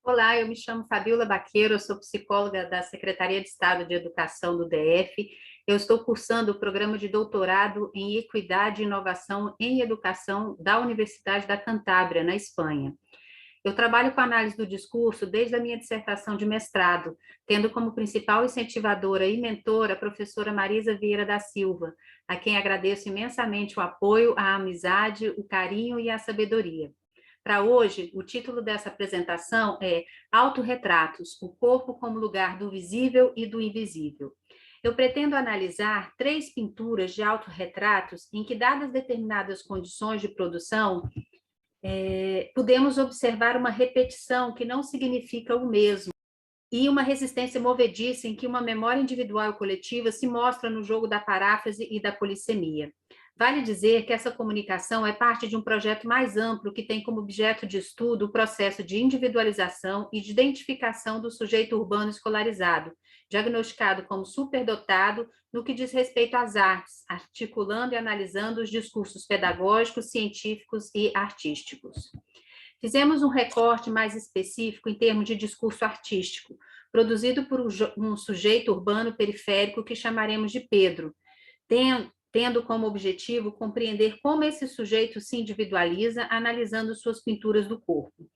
Olá, eu me chamo Fabiola Baqueiro, eu sou psicóloga da Secretaria de Estado de Educação do DF. Eu estou cursando o programa de doutorado em Equidade e Inovação em Educação da Universidade da Cantábria, na Espanha. Eu trabalho com análise do discurso desde a minha dissertação de mestrado, tendo como principal incentivadora e mentora a professora Marisa Vieira da Silva, a quem agradeço imensamente o apoio, a amizade, o carinho e a sabedoria. Para hoje, o título dessa apresentação é Autorretratos, o corpo como lugar do visível e do invisível. Eu pretendo analisar 3 pinturas de autorretratos em que, dadas determinadas condições de produção, podemos observar uma repetição que não significa o mesmo, e uma resistência movediça em que uma memória individual e coletiva se mostra no jogo da paráfrase e da polissemia. Vale dizer que essa comunicação é parte de um projeto mais amplo que tem como objeto de estudo o processo de individualização e de identificação do sujeito urbano escolarizado, diagnosticado como superdotado no que diz respeito às artes, articulando e analisando os discursos pedagógicos, científicos e artísticos. Fizemos um recorte mais específico em termos de discurso artístico, produzido por um sujeito urbano periférico que chamaremos de Pedro, tendo como objetivo compreender como esse sujeito se individualiza, analisando suas pinturas do corpo.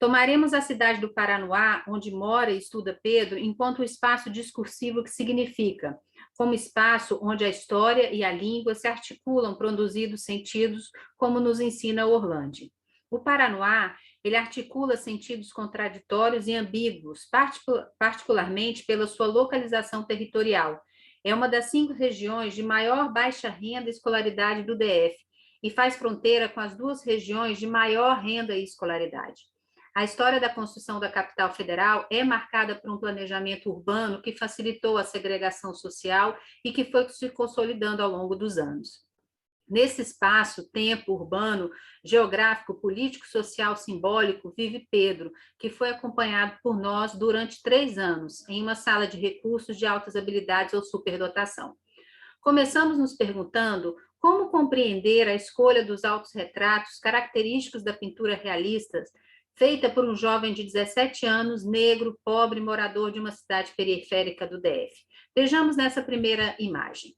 Tomaremos a cidade do Paranoá, onde mora e estuda Pedro, enquanto o espaço discursivo que significa, como espaço onde a história e a língua se articulam, produzindo sentidos, como nos ensina Orlandi. O Paranoá, ele articula sentidos contraditórios e ambíguos, particularmente pela sua localização territorial. É uma das 5 regiões de maior baixa renda e escolaridade do DF e faz fronteira com as 2 regiões de maior renda e escolaridade. A história da construção da capital federal é marcada por um planejamento urbano que facilitou a segregação social e que foi se consolidando ao longo dos anos. Nesse espaço, tempo urbano, geográfico, político, social, simbólico, vive Pedro, que foi acompanhado por nós durante 3 anos, em uma sala de recursos de altas habilidades ou superdotação. Começamos nos perguntando como compreender a escolha dos autorretratos característicos da pintura realista, feita por um jovem de 17 anos, negro, pobre, morador de uma cidade periférica do DF. Vejamos nessa primeira imagem.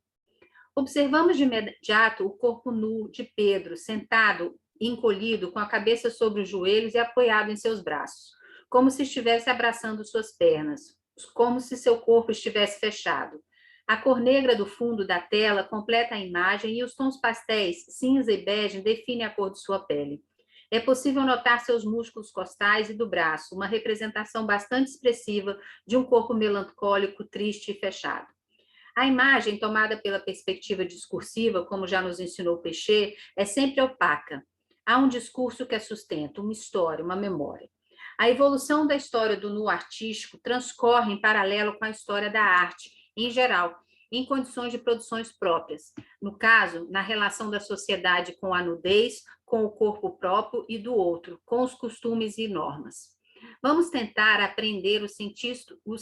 Observamos de imediato o corpo nu de Pedro, sentado, encolhido, com a cabeça sobre os joelhos e apoiado em seus braços, como se estivesse abraçando suas pernas, como se seu corpo estivesse fechado. A cor negra do fundo da tela completa a imagem e os tons pastéis, cinza e bege, definem a cor de sua pele. É possível notar seus músculos costais e do braço, uma representação bastante expressiva de um corpo melancólico, triste e fechado. A imagem, tomada pela perspectiva discursiva, como já nos ensinou Peixet, é sempre opaca. Há um discurso que a sustenta, uma história, uma memória. A evolução da história do nu artístico transcorre em paralelo com a história da arte, em geral, em condições de produções próprias. No caso, na relação da sociedade com a nudez, com o corpo próprio e do outro, com os costumes e normas. Vamos tentar aprender os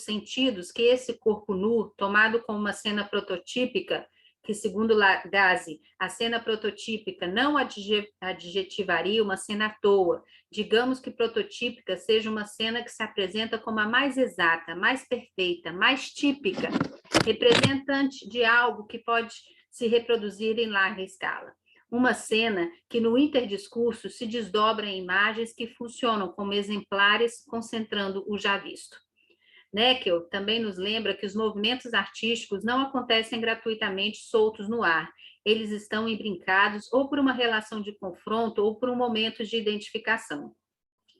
sentidos que esse corpo nu, tomado como uma cena prototípica, que segundo Lagasse, a cena prototípica não adjetivaria uma cena à toa. Digamos que prototípica seja uma cena que se apresenta como a mais exata, mais perfeita, mais típica, representante de algo que pode se reproduzir em larga escala. Uma cena que no interdiscurso se desdobra em imagens que funcionam como exemplares, concentrando o já visto. Neckel também nos lembra que os movimentos artísticos não acontecem gratuitamente soltos no ar. Eles estão embrincados ou por uma relação de confronto ou por um momento de identificação.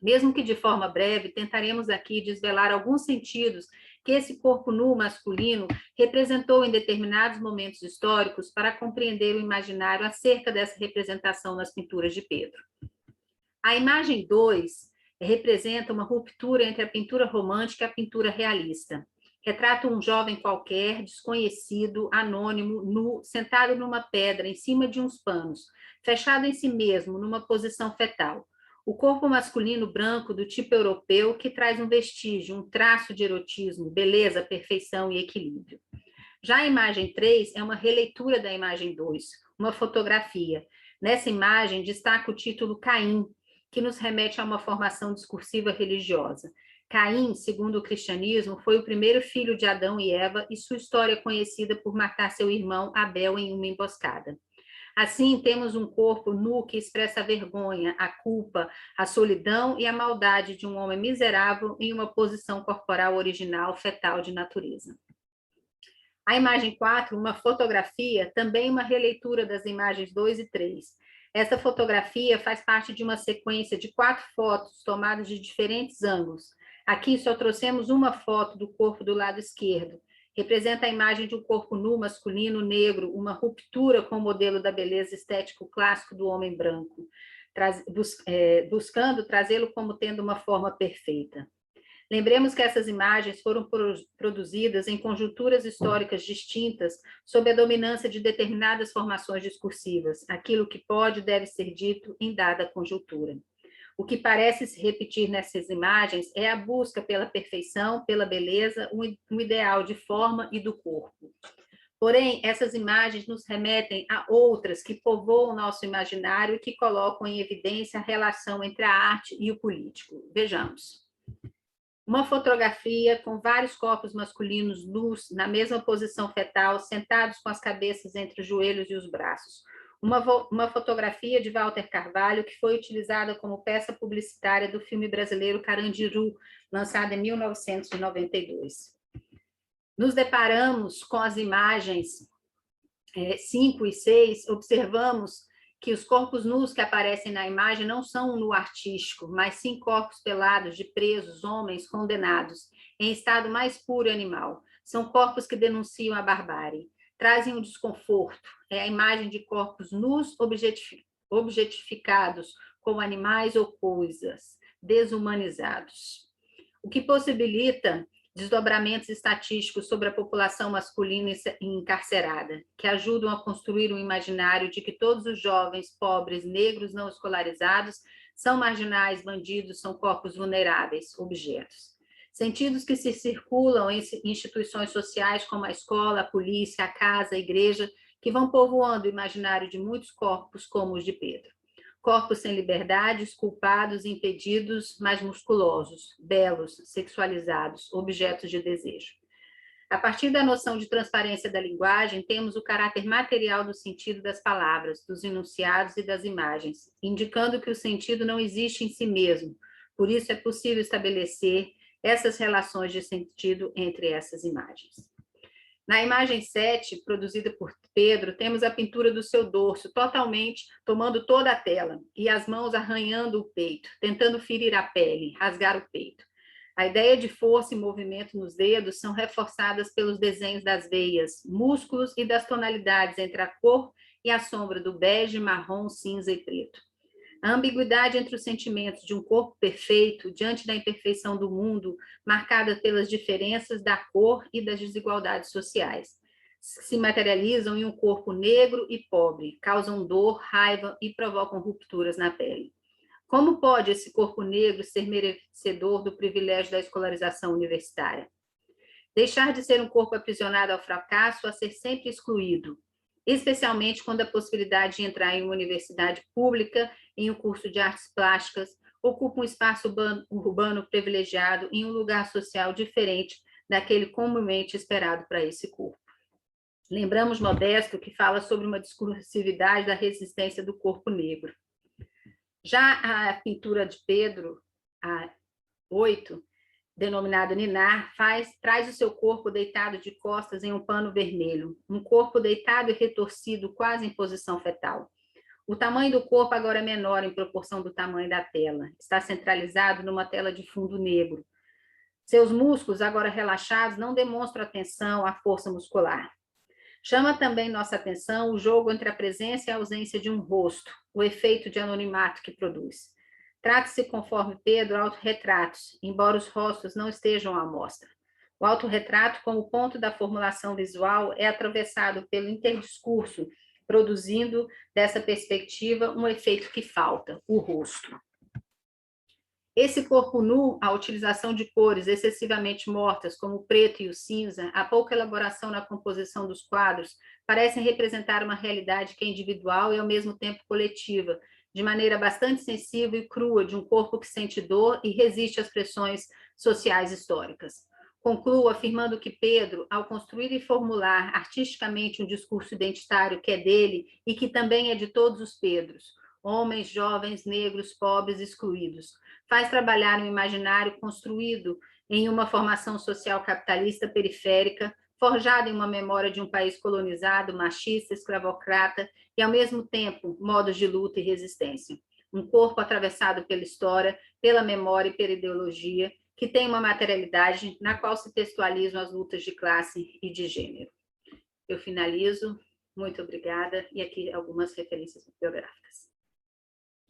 Mesmo que de forma breve, tentaremos aqui desvelar alguns sentidos que esse corpo nu masculino representou em determinados momentos históricos para compreender o imaginário acerca dessa representação nas pinturas de Pedro. A imagem 2 representa uma ruptura entre a pintura romântica e a pintura realista. Retrata um jovem qualquer, desconhecido, anônimo, nu, sentado numa pedra em cima de uns panos, fechado em si mesmo, numa posição fetal. O corpo masculino branco do tipo europeu que traz um vestígio, um traço de erotismo, beleza, perfeição e equilíbrio. Já a imagem 3 é uma releitura da imagem 2, uma fotografia. Nessa imagem destaca o título Caim, que nos remete a uma formação discursiva religiosa. Caim, segundo o cristianismo, foi o primeiro filho de Adão e Eva e sua história é conhecida por matar seu irmão Abel em uma emboscada. Assim, temos um corpo nu que expressa a vergonha, a culpa, a solidão e a maldade de um homem miserável em uma posição corporal original, fetal de natureza. A imagem 4, uma fotografia, também uma releitura das imagens 2 e 3. Essa fotografia faz parte de uma sequência de 4 fotos tomadas de diferentes ângulos. Aqui só trouxemos uma foto do corpo do lado esquerdo. Representa a imagem de um corpo nu, masculino, negro, uma ruptura com o modelo da beleza estético clássico do homem branco, buscando trazê-lo como tendo uma forma perfeita. Lembremos que essas imagens foram produzidas em conjunturas históricas distintas, sob a dominância de determinadas formações discursivas, aquilo que pode e deve ser dito em dada conjuntura. O que parece se repetir nessas imagens é a busca pela perfeição, pela beleza, um ideal de forma e do corpo. Porém, essas imagens nos remetem a outras que povoam o nosso imaginário e que colocam em evidência a relação entre a arte e o político. Vejamos. Uma fotografia com vários corpos masculinos nus, na mesma posição fetal, sentados com as cabeças entre os joelhos e os braços. Uma fotografia de Walter Carvalho, que foi utilizada como peça publicitária do filme brasileiro Carandiru, lançado em 1992. Nos deparamos com as imagens 5 e 6, observamos que os corpos nus que aparecem na imagem não são um nu artístico, mas sim corpos pelados de presos, homens condenados, em estado mais puro e animal. São corpos que denunciam a barbárie, trazem um desconforto. É a imagem de corpos nus objetificados como animais ou coisas, desumanizados. O que possibilita desdobramentos estatísticos sobre a população masculina encarcerada, que ajudam a construir um imaginário de que todos os jovens, pobres, negros não escolarizados são marginais, bandidos, são corpos vulneráveis, objetos. Sentidos que se circulam em instituições sociais como a escola, a polícia, a casa, a igreja, que vão povoando o imaginário de muitos corpos como os de Pedro. Corpos sem liberdade, culpados, impedidos, mas musculosos, belos, sexualizados, objetos de desejo. A partir da noção de transparência da linguagem, temos o caráter material do sentido das palavras, dos enunciados e das imagens, indicando que o sentido não existe em si mesmo. Por isso é possível estabelecer essas relações de sentido entre essas imagens. Na imagem 7, produzida por Pedro, temos a pintura do seu dorso, totalmente tomando toda a tela, e as mãos arranhando o peito, tentando ferir a pele, rasgar o peito. A ideia de força e movimento nos dedos são reforçadas pelos desenhos das veias, músculos e das tonalidades entre a cor e a sombra do bege, marrom, cinza e preto. A ambiguidade entre os sentimentos de um corpo perfeito diante da imperfeição do mundo, marcada pelas diferenças da cor e das desigualdades sociais, se materializam em um corpo negro e pobre, causam dor, raiva e provocam rupturas na pele. Como pode esse corpo negro ser merecedor do privilégio da escolarização universitária? Deixar de ser um corpo aprisionado ao fracasso a ser sempre excluído, especialmente quando a possibilidade de entrar em uma universidade pública, em um curso de artes plásticas, ocupa um espaço urbano privilegiado em um lugar social diferente daquele comumente esperado para esse corpo. Lembramos Modesto, que fala sobre uma discursividade da resistência do corpo negro. Já a pintura de Pedro, a 8, denominado Ninar, traz o seu corpo deitado de costas em um pano vermelho, um corpo deitado e retorcido quase em posição fetal. O tamanho do corpo agora é menor em proporção do tamanho da tela, está centralizado numa tela de fundo negro. Seus músculos, agora relaxados, não demonstram a tensão, a força muscular. Chama também nossa atenção o jogo entre a presença e a ausência de um rosto, o efeito de anonimato que produz. Trata-se, conforme Pedro, autorretratos, embora os rostos não estejam à mostra. O autorretrato, como ponto da formulação visual, é atravessado pelo interdiscurso, produzindo, dessa perspectiva, um efeito que falta, o rosto. Esse corpo nu, a utilização de cores excessivamente mortas, como o preto e o cinza, a pouca elaboração na composição dos quadros, parecem representar uma realidade que é individual e, ao mesmo tempo, coletiva, de maneira bastante sensível e crua de um corpo que sente dor e resiste às pressões sociais históricas. Concluo afirmando que Pedro, ao construir e formular artisticamente um discurso identitário que é dele e que também é de todos os Pedros, homens, jovens, negros, pobres, excluídos, faz trabalhar um imaginário construído em uma formação social capitalista periférica, forjada em uma memória de um país colonizado, machista, escravocrata e, ao mesmo tempo, modos de luta e resistência. Um corpo atravessado pela história, pela memória e pela ideologia, que tem uma materialidade na qual se textualizam as lutas de classe e de gênero. Eu finalizo. Muito obrigada. E aqui algumas referências bibliográficas.